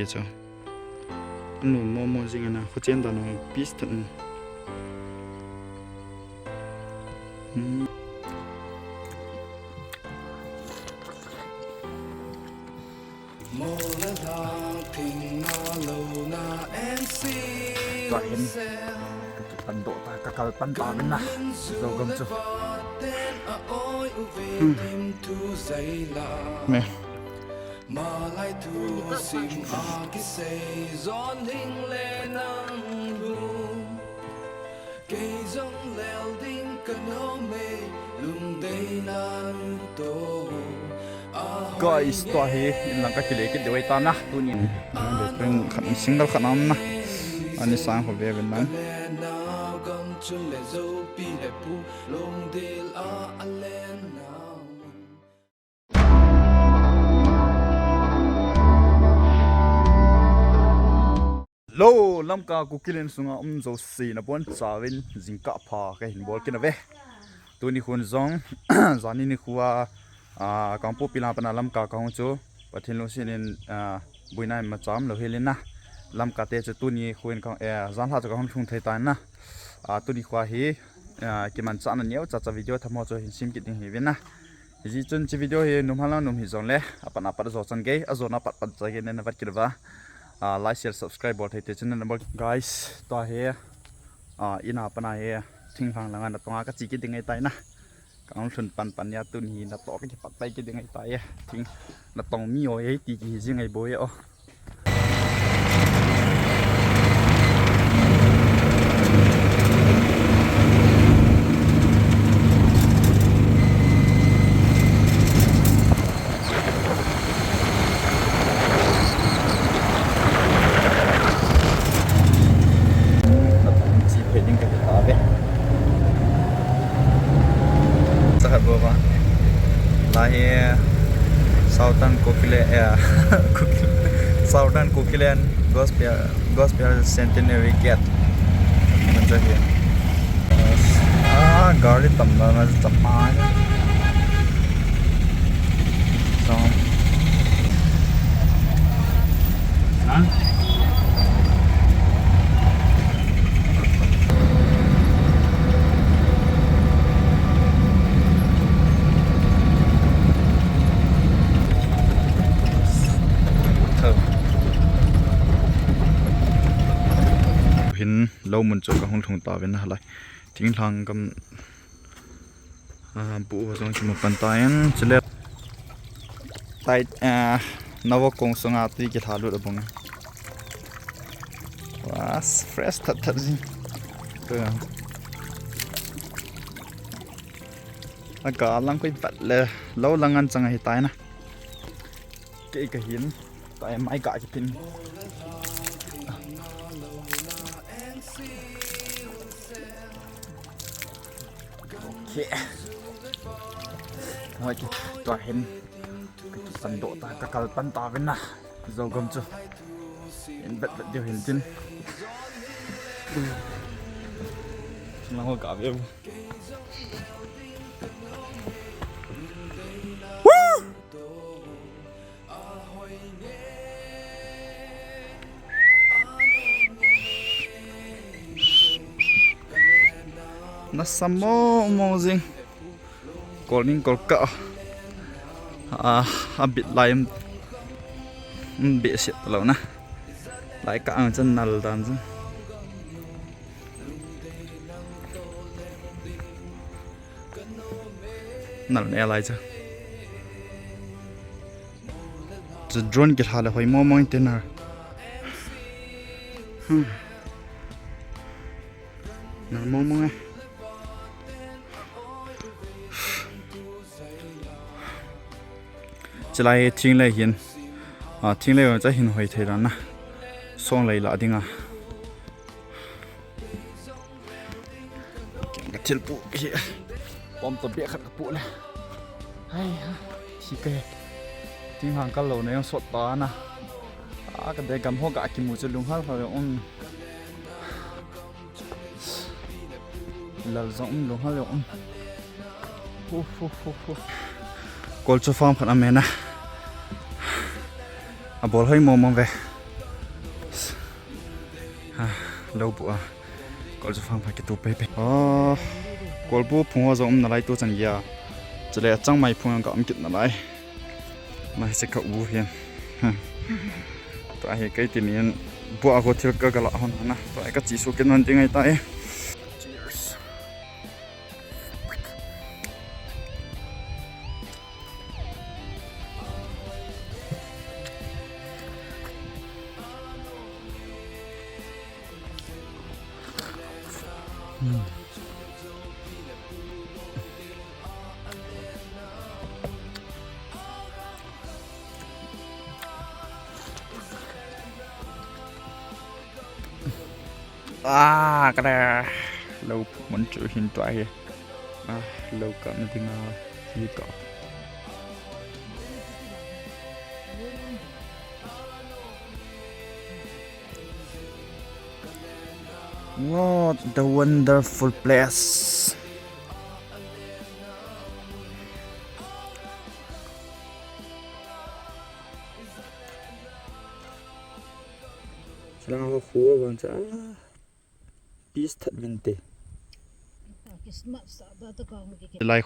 kia cho nụ mò gì na có trên đó nó piece thận Rồi em tận độ ta cả cả tận tỏ bên nào rồi gom cho mẹ mà lại thu sim a cái say gió hình lên nắng lu cây giống leo đinh cần hô mê lùng đây nan tô guys to he in lang ka kile ke dewai ta na tu ni để bên khăn single khăn ấm na anh sang học về bênนั้นlo lam ka ku kilen sunga zo si na bon chawin jingka pha ka hin bol kin ave tu ni khun zong zani ni khuwa kampu pila pana lam ka kaung chu pathin lo sinin buinai ma cham lo helina lam ka te chu tu ni khuin ka zan ha cha ka hon thung thai ta na tu ni khwa hi kimanchah na neu cha video thamo chu hin sim ki ding hi vena ji chun chi video hi num hala num hi zong le apana par zo chan ge azona pat pat cha ge ne wat kirwa like share subscribe bot hai te channel number guys to he ina pana he thinghlang langa na tonga ka chi ki dingai tai na kaung thun pan pan ya tun hi na to ki pat tai ki dingai tai thing na tong mi o he ti ki jingai boy o lheh Southern Coquitlam Gospel Centenary Gate macam ni gari tambah macam cepat so lâu mình cho các hông thùng tàu bên này lại thỉnh thoảng cầm bộ vào trong một bàn tay anh chỉ là tay nấu công xong à thì cái thảo luận được không wow fresh thật thật gì cả lăng quay vật là lâu lăng ăn chẳng hay tay nè cái hiến tại máy cả cái pin thôi cho hen tận độ ta cả cả tận ta bên nào rồi gom cho hiện vật vật điều hiện chân nó hơi cả biết nó sắm mô gì calling call cả bị lại bị sệt lâu na lại cả ở chân nal dan chứ nal này lại chứ drone cái hà là phải mò mò tên nào nal mò mò nghe chỉ là thiên lệ hiện thiên lệ ở hiện hồi thế đó na xong lại là tiếng cái thiên phụ kia bom tập biệt khát phụ này hay thì cái tiếng hàng cá lầu này nó sốt to na cái đây cầm hoa cả kim mùi cho lung hát phải ông là rộng lung hát là ông call cho farm phần amena bol hơi mồm về lâu bữa có cho phang phải cái tụ bê bê có bố phun hoa giống nãy tôi chẳng gì chỉ là trăng mày phun có ông kịch nãy này sẽ cậu bố hiền tại cái tiền này bữa có thiếu cái lọ hơn nè tại cái chỉ số cái năng tiếng ngay tại cheers cái này lâu muốn chịu hiện tại lâu cả nó tiếng gì cả what the wonderful place Selang khu vàng chả peace thật viên tệ chỉ lại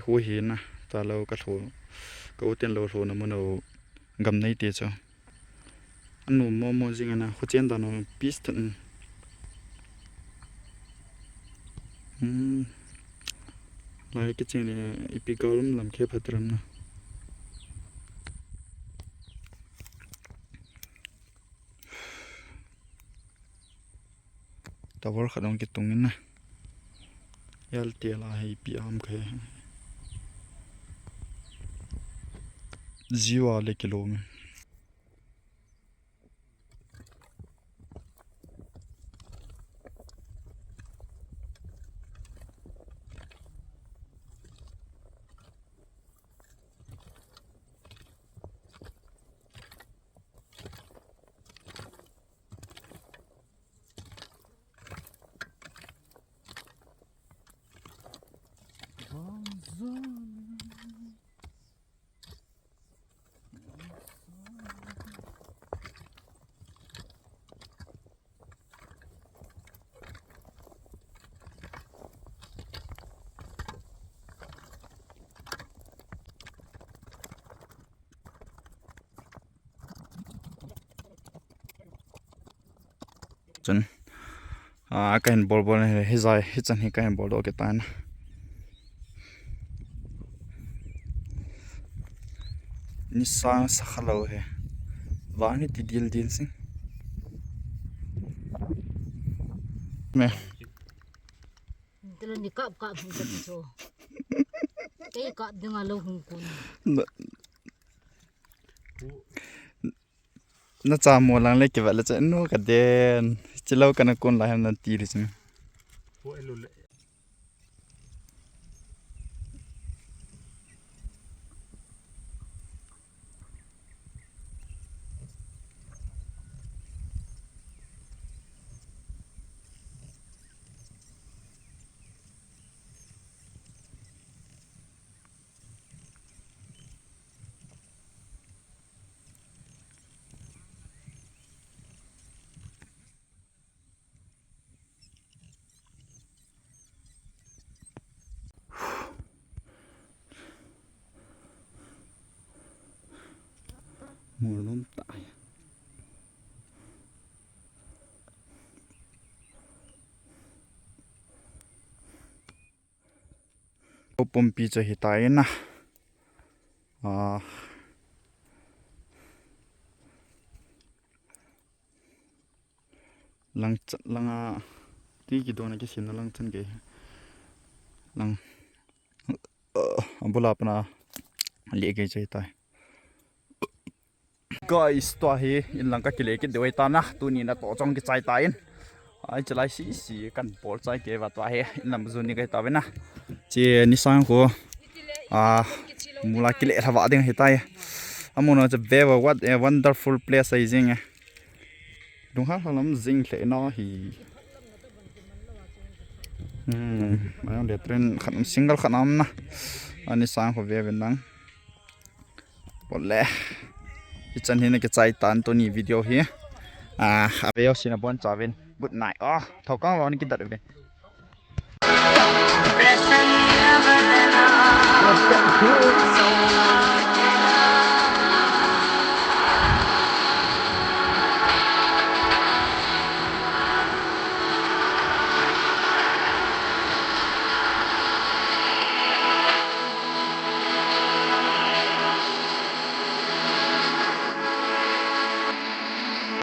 khu hi na ta lâu cái thổ cái tiền lâu thổ nó muốn đâu gầm này tiệt cho anh nụ mò gì na khu tiền ta nó peace thật lại cái chuyện này epical lắm làm khéo phát triển na tao vừa khởi động cái tung in nè, yal tiền là hay bị am cái, jiwa le kilo me. Chân cái hình ball này hết dài hết chân cái hình ball đó cái tay nó ni sang sakhalau he vani ti deal sing me telo ni kap hu ta so cái cọp dengan lâu hùng kun nó cha mua lăng lấy cái vật là chạy nó cả đen chỉ lâu cái nó con lại nó tì đi chứ mùa nôm tại pompi cho hiện tại na lăng tí cái đồ này cái xin nó lăng chân cái lăng bula pana liệt cái chơi tai guys to hi in lang ka kile ki doi ta na tu ni na to chong ki chai ta in ai chalai si kan pol chai ke wa to he in lam zu ni kai ta ve na che ni sang ko mula kile thawa ding he tai amuna cha ve what a wonderful place ai jing dung ha lam jing le no hi mai le tren khan single khanam na ani sang ko ve nang bol le chân hình cái chạy tán tôi nhìn video hi bây giờ xin bốn chào bên good night thầu con lo cái tật về Hãy subscribe cho kênh Ghiền Mì Gõ để không bỏ lỡ